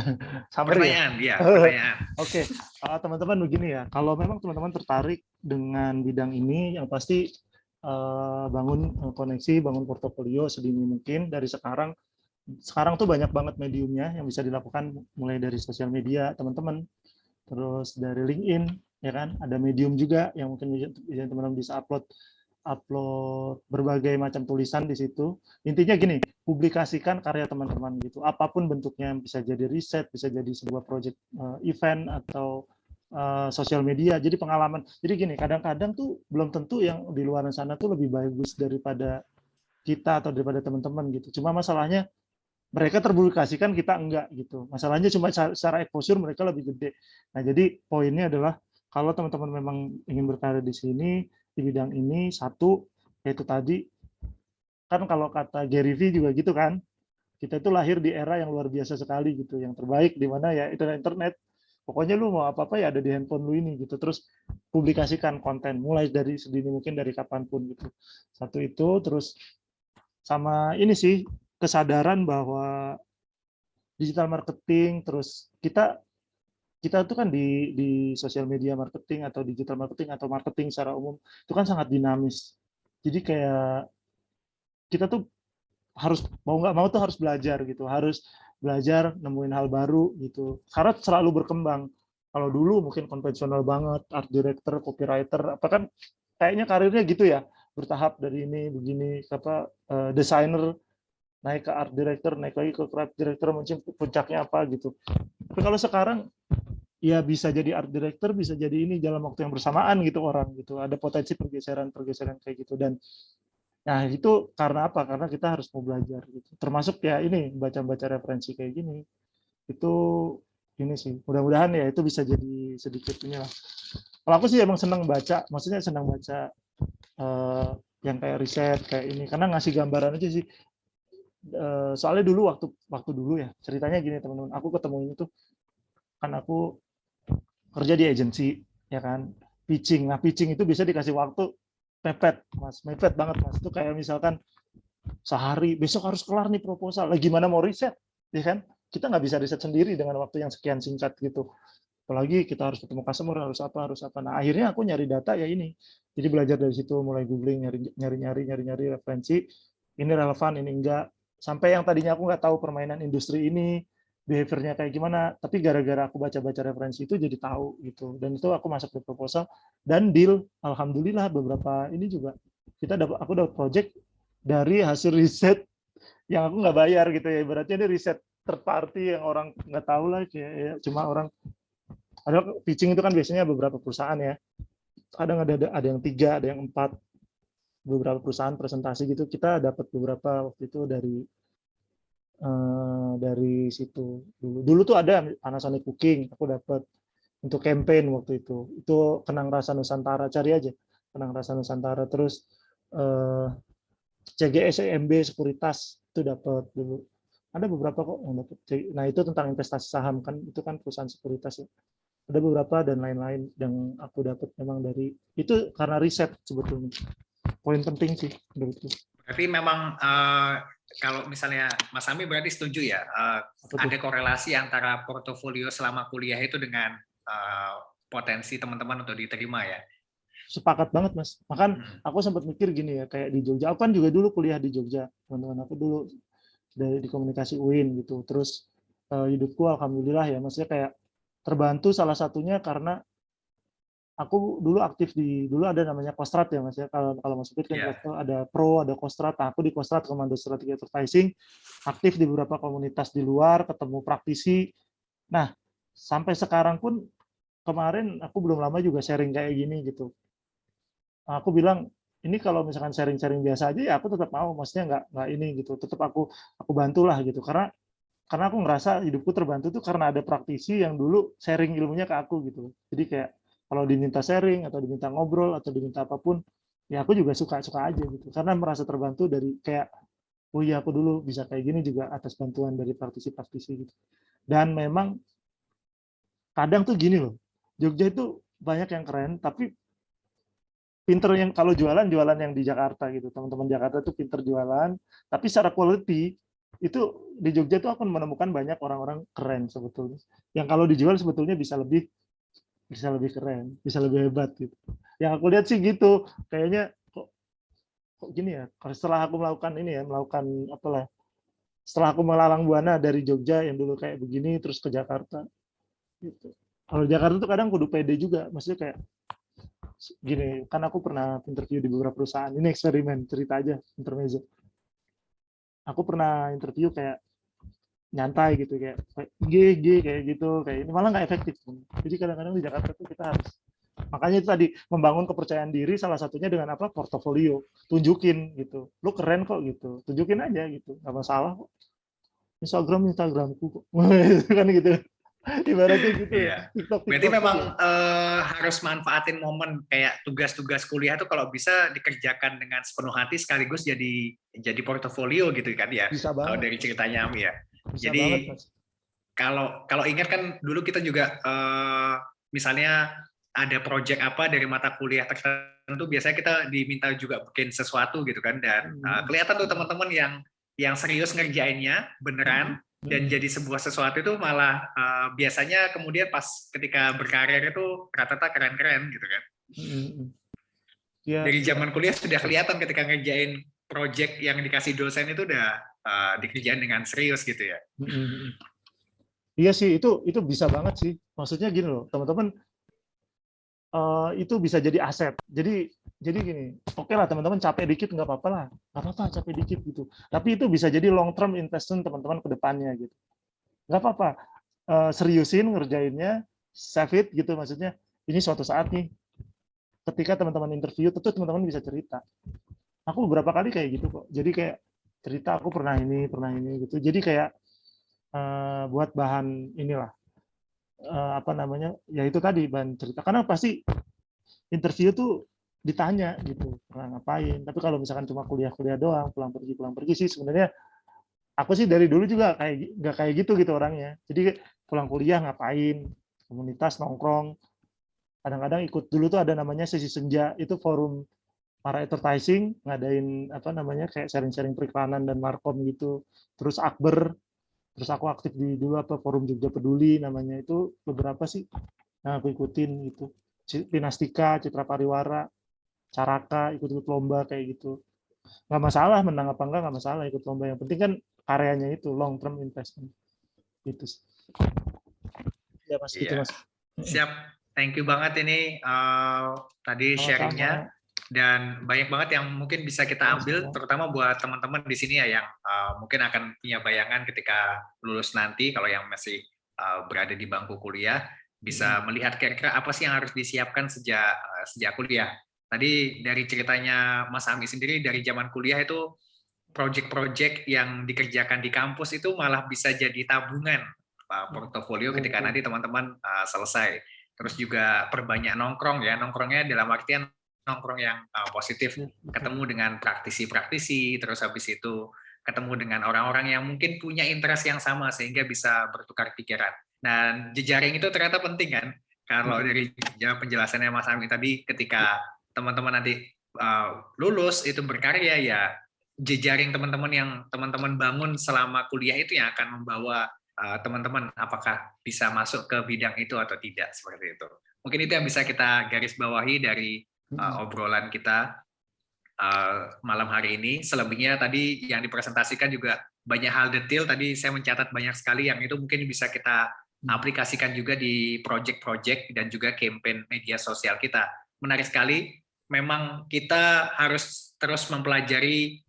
Summary ya. Pertanyaan, ya, pertanyaan. Oke, teman-teman begini ya. Kalau memang teman-teman tertarik dengan bidang ini, yang pasti bangun koneksi, bangun portofolio sedini mungkin dari sekarang. Sekarang tuh banyak banget mediumnya yang bisa dilakukan, mulai dari sosial media teman-teman, terus dari LinkedIn, ya kan? Ada Medium juga yang mungkin teman-teman bisa upload berbagai macam tulisan di situ. Intinya gini, publikasikan karya teman-teman gitu. Apapun bentuknya, bisa jadi riset, bisa jadi sebuah project event atau sosial media. Jadi pengalaman. Jadi gini, kadang-kadang tuh belum tentu yang di luar sana tuh lebih bagus daripada kita atau daripada teman-teman gitu. Cuma masalahnya mereka terpublikasikan, kita enggak gitu. Masalahnya cuma secara exposure mereka lebih gede. Nah, jadi poinnya adalah kalau teman-teman memang ingin berkarir di sini di bidang ini, satu yaitu tadi kan kalau kata Gary V juga gitu kan, kita itu lahir di era yang luar biasa sekali gitu, yang terbaik di mana ya internet. Pokoknya lu mau apa-apa ya ada di handphone lu ini gitu. Terus publikasikan konten mulai dari sedini mungkin, dari kapanpun gitu. Satu itu, terus sama ini sih kesadaran bahwa digital marketing, terus kita tuh kan di sosial media marketing atau digital marketing atau marketing secara umum itu kan sangat dinamis. Jadi kayak kita tuh harus mau nggak mau tuh harus belajar gitu, harus belajar nemuin hal baru gitu. Karena selalu berkembang. Kalau dulu mungkin konvensional banget, art director, copywriter, apa kan kayaknya karirnya gitu ya, bertahap dari ini begini, apa desainer, naik ke art director, naik lagi ke creative director, mungkin puncaknya apa gitu. Tapi kalau sekarang ya bisa jadi art director, bisa jadi ini dalam waktu yang bersamaan gitu orang gitu. Ada potensi pergeseran kayak gitu. Dan nah itu karena apa? Karena kita harus mau belajar gitu. Termasuk ya ini baca-baca referensi kayak gini. Itu ini sih. Mudah-mudahan ya itu bisa jadi sedikit ini lah. Kalau aku sih emang senang baca, maksudnya senang baca yang kayak riset kayak ini karena ngasih gambaran aja sih. Soalnya dulu waktu dulu ya ceritanya gini teman-teman, aku ketemu ini tuh kan aku kerja di agensi ya kan, pitching. Nah pitching itu bisa dikasih waktu mepet mas, mepet banget mas. Itu kayak misalkan sehari besok harus kelar nih proposal. Lah gimana mau riset, ya kan? Kita nggak bisa riset sendiri dengan waktu yang sekian singkat gitu. Apalagi kita harus ketemu customer, harus apa. Nah akhirnya aku nyari data ya ini. Jadi belajar dari situ, mulai googling, nyari referensi. Ini relevan, ini enggak. Sampai yang tadinya aku nggak tahu permainan industri ini, behaviornya kayak gimana, tapi gara-gara aku baca-baca referensi itu jadi tahu gitu. Dan itu aku masuk ke proposal dan deal. Alhamdulillah beberapa ini juga aku dapat project dari hasil riset yang aku nggak bayar gitu ya. Ibaratnya ini riset third party yang orang nggak tahu lah, kayak ya, cuma orang ada pitching itu kan biasanya beberapa perusahaan ya. Kadang ada yang 3, ada yang 4, beberapa perusahaan presentasi gitu. Kita dapat beberapa waktu itu dari situ dulu tuh ada Panasonic Cooking, aku dapat untuk campaign waktu itu Kenang Rasa Nusantara, cari aja Kenang Rasa Nusantara. Terus CGS EMB Sekuritas itu dapat dulu, ada beberapa kok yang dapat. Nah itu tentang investasi saham kan, itu kan perusahaan sekuritas ya. Ada beberapa dan lain-lain yang aku dapat memang dari itu karena riset sebetulnya. Poin penting sih menurutku. Berarti memang kalau misalnya Mas Ami berarti setuju ya, ada korelasi antara portofolio selama kuliah itu dengan potensi teman-teman untuk diterima ya? Sepakat banget Mas. Makan aku sempat mikir gini ya, kayak di Jogja. Aku kan juga dulu kuliah di Jogja, teman-teman aku dulu di komunikasi UIN gitu. Terus hidupku alhamdulillah ya, maksudnya kayak terbantu salah satunya karena aku dulu aktif dulu ada namanya Kostrat ya Mas ya. Kalau Mas sebut kan ada Pro, ada Kostrat. Nah, aku di Kostrat, Komando Strategi Advertising, aktif di beberapa komunitas di luar, ketemu praktisi. Nah, sampai sekarang pun kemarin aku belum lama juga sharing kayak gini gitu. Aku bilang ini kalau misalkan sharing-sharing biasa aja ya aku tetap mau, maksudnya nggak ini gitu. Tetap aku bantulah gitu karena aku ngerasa hidupku terbantu tuh karena ada praktisi yang dulu sharing ilmunya ke aku gitu. Jadi kayak kalau diminta sharing atau diminta ngobrol atau diminta apapun, ya aku juga suka aja gitu. Karena merasa terbantu dari kayak, oh iya aku dulu bisa kayak gini juga atas bantuan dari praktisi-praktisi gitu. Dan memang kadang tuh gini loh, Jogja itu banyak yang keren, tapi pinter yang kalau jualan yang di Jakarta gitu, teman-teman Jakarta tuh pinter jualan, tapi secara quality itu di Jogja tuh akan menemukan banyak orang-orang keren sebetulnya, yang kalau dijual sebetulnya bisa lebih keren, bisa lebih hebat gitu. Yang aku lihat sih gitu, kayaknya kok gini ya. Kalau setelah aku melakukan ini ya, melakukan apalah, setelah aku melalang buana dari Jogja yang dulu kayak begini terus ke Jakarta gitu. Kalau Jakarta tuh kadang kudu pede juga, maksudnya kayak gini, kan aku pernah interview di beberapa perusahaan. Ini eksperimen, cerita aja, intermezzo. Aku pernah interview kayak nyantai gitu, kayak G kayak gitu, kayak ini malah nggak efektif. Jadi kadang-kadang di Jakarta tuh kita harus, makanya itu tadi membangun kepercayaan diri salah satunya dengan apa, portofolio, tunjukin gitu, lu keren kok gitu, tunjukin aja gitu, nggak masalah kok. Instagramku kok, kan gitu. Ibaratnya gitu ya. Iya. Berarti memang harus manfaatin momen kayak tugas-tugas kuliah tuh kalau bisa dikerjakan dengan sepenuh hati sekaligus jadi portofolio gitu kan ya. Bisa Kalau banget. dari ceritanya Ami ya. Bisa Jadi banget, Mas. kalau ingat kan dulu kita juga misalnya ada project apa dari mata kuliah tertentu, biasanya kita diminta juga bikin sesuatu gitu kan, dan kelihatan tuh teman-teman yang serius ngerjainnya beneran dan jadi sebuah sesuatu itu malah biasanya kemudian pas ketika berkarir itu rata-rata keren-keren gitu kan. Ya, Dari zaman kuliah sudah kelihatan ketika ngerjain project yang dikasih dosen itu udah dikerjain dengan serius gitu ya. Iya sih, itu bisa banget sih. Maksudnya gini loh, teman-teman, itu bisa jadi aset. Jadi gini, oke lah teman-teman capek dikit nggak apa-apa lah, nggak apa-apa capek dikit gitu. Tapi itu bisa jadi long term investment teman-teman ke depannya gitu. Nggak apa-apa, seriusin ngerjainnya, save it gitu, maksudnya ini suatu saat nih, ketika teman-teman interview, tentu teman-teman bisa cerita. Aku beberapa kali kayak gitu kok. Jadi kayak cerita aku pernah ini gitu. Jadi kayak buat bahan inilah, apa namanya, ya itu tadi bahan cerita. Karena pasti interview tuh ditanya gitu, pernah ngapain. Tapi kalau misalkan cuma kuliah-kuliah doang, pulang pergi sih sebenarnya aku sih dari dulu juga nggak kayak gitu orangnya. Jadi pulang kuliah ngapain, komunitas nongkrong. Kadang-kadang ikut dulu tuh ada namanya sesi senja, itu forum para advertising, ngadain apa namanya kayak sharing-sharing periklanan dan markom gitu. Terus Akber, terus aku aktif di dulu apa forum Jogja Peduli namanya, itu beberapa sih. Nah, aku ikutin gitu. Pinastika, Citra Pariwara, Caraka, ikut-ikut lomba kayak gitu. Nggak masalah menang apa enggak, nggak masalah ikut lomba. Yang penting kan karyanya itu long term investment. Gitu sih. Ya Mas, gitu Mas. Siap, thank you banget ini tadi sharingnya, dan banyak banget yang mungkin bisa kita ambil, terutama buat teman-teman di sini ya yang mungkin akan punya bayangan ketika lulus nanti, kalau yang masih berada di bangku kuliah bisa melihat kira-kira apa sih yang harus disiapkan sejak kuliah. Tadi dari ceritanya Mas Ami sendiri, dari zaman kuliah itu project-project yang dikerjakan di kampus itu malah bisa jadi tabungan portofolio ketika nanti teman-teman selesai. Terus juga perbanyak nongkrong ya, nongkrongnya dalam artian nongkrong yang positif, ketemu dengan praktisi-praktisi, terus habis itu ketemu dengan orang-orang yang mungkin punya interest yang sama sehingga bisa bertukar pikiran. Dan jejaring itu ternyata penting kan, kalau dari penjelasannya Mas Ami tadi, ketika teman-teman nanti lulus itu berkarya, ya jejaring teman-teman yang teman-teman bangun selama kuliah itu yang akan membawa teman-teman apakah bisa masuk ke bidang itu atau tidak, seperti itu. Mungkin itu yang bisa kita garis bawahi dari obrolan kita malam hari ini. Selebihnya tadi yang dipresentasikan juga banyak hal detail, tadi saya mencatat banyak sekali yang itu mungkin bisa kita aplikasikan juga di project-project dan juga campaign media sosial kita. Menarik sekali, memang kita harus terus mempelajari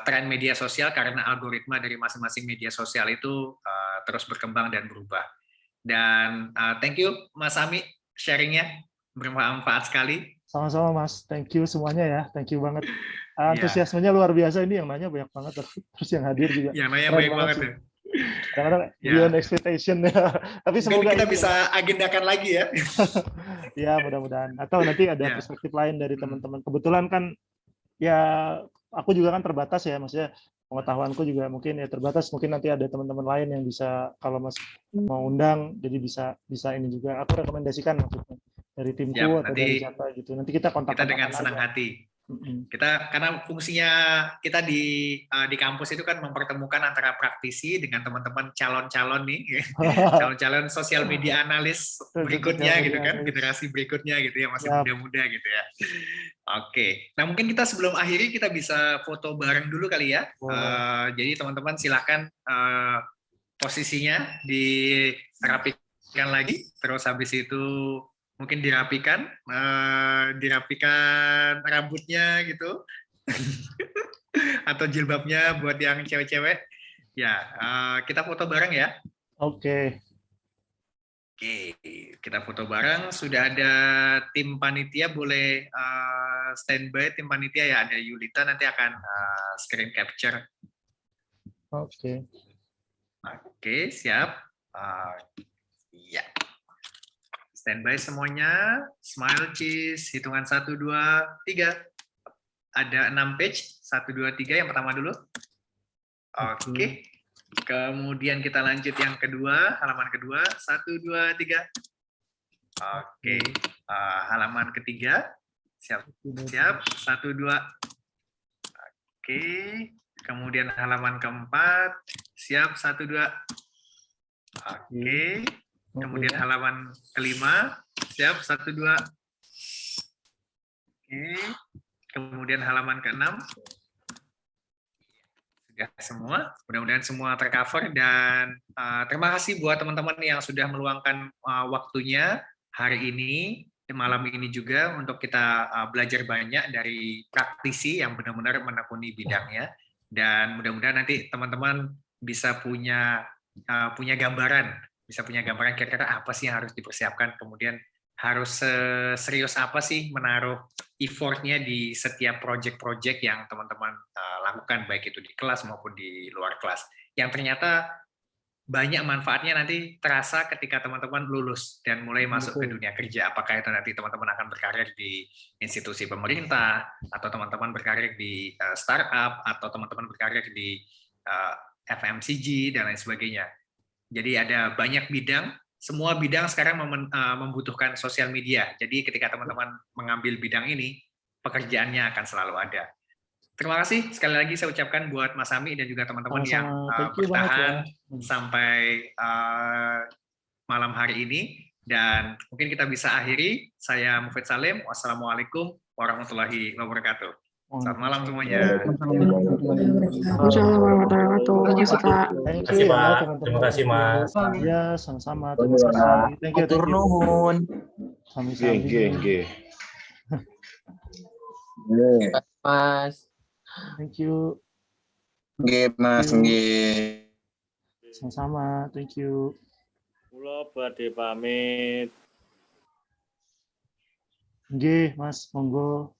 tren media sosial karena algoritma dari masing-masing media sosial itu terus berkembang dan berubah. Dan thank you Mas Ami, sharingnya bermanfaat sekali. Sama-sama Mas, thank you semuanya ya, thank you banget. Antusiasmenya luar biasa, ini yang nanya banyak banget, terus yang hadir juga. Yang nanya banyak banget ya. Kadang-kadang beyond expectation ya. Tapi semoga kita bisa agendakan lagi ya. Ya mudah-mudahan. Atau nanti ada perspektif lain dari teman-teman. Kebetulan kan ya aku juga kan terbatas ya, maksudnya pengetahuanku juga mungkin ya terbatas. Mungkin nanti ada teman-teman lain yang bisa, kalau Mas mau undang, jadi bisa ini juga. Aku rekomendasikan maksudnya dari timku Siap, atau nanti dari siapa gitu. Nanti kita kita dengan kontak-kontakan senang aja. hati. Kita karena fungsinya kita di kampus itu kan mempertemukan antara praktisi dengan teman-teman calon-calon nih, calon-calon sosial media analis berikutnya gitu kan, generasi berikutnya gitu ya, masih muda-muda gitu ya. Oke, nah mungkin kita sebelum akhiri kita bisa foto bareng dulu kali ya. Jadi teman-teman silakan posisinya dirapikan lagi, terus habis itu mungkin dirapikan rambutnya gitu, atau jilbabnya buat yang cewek-cewek. Ya, kita foto bareng ya. Oke. Oke, kita foto bareng. Sudah ada tim panitia, boleh standby tim panitia ya. Ada Yulita nanti akan screen capture. Oke. Oke, siap. Ya. Standby semuanya, smile cheese, hitungan 1, 2, 3. Ada 6 page, 1, 2, 3, yang pertama dulu. Oke. Kemudian kita lanjut yang kedua, halaman kedua, 1, 2, 3. Oke. Halaman ketiga, siap, 1, 2. Oke. Kemudian halaman keempat, siap, 1, 2. Oke. Kemudian halaman kelima, siap, 1, 2. Oke. Kemudian halaman ke-6. Sudah semua, mudah-mudahan semua tercover, dan terima kasih buat teman-teman yang sudah meluangkan waktunya hari ini, malam ini juga, untuk kita belajar banyak dari praktisi yang benar-benar menekuni bidangnya, dan mudah-mudahan nanti teman-teman bisa punya gambaran, kira-kira apa sih yang harus dipersiapkan, kemudian harus serius apa sih menaruh effort-nya di setiap project-project yang teman-teman lakukan, baik itu di kelas maupun di luar kelas, yang ternyata banyak manfaatnya nanti terasa ketika teman-teman lulus dan mulai masuk ke dunia kerja. Apakah itu nanti teman-teman akan berkarir di institusi pemerintah, atau teman-teman berkarir di startup, atau teman-teman berkarir di FMCG, dan lain sebagainya. Jadi ada banyak bidang, semua bidang sekarang membutuhkan sosial media. Jadi ketika teman-teman mengambil bidang ini, pekerjaannya akan selalu ada. Terima kasih sekali lagi saya ucapkan buat Mas Ami dan juga teman-teman yang bertahan sampai malam hari ini. Dan mungkin kita bisa akhiri. Saya Mufid Salim. Wassalamualaikum warahmatullahi wabarakatuh. Selamat malam semuanya. Terima kasih Pak. Terima kasih Mas. Ya, sama-sama. Terima kasih. Thank you. Nuhun. Sami-sami. Mas. Thank you. Nggih, Mas, nggih. Sama-sama. Thank you. Kula badhe pamit. Nggih, Mas, monggo.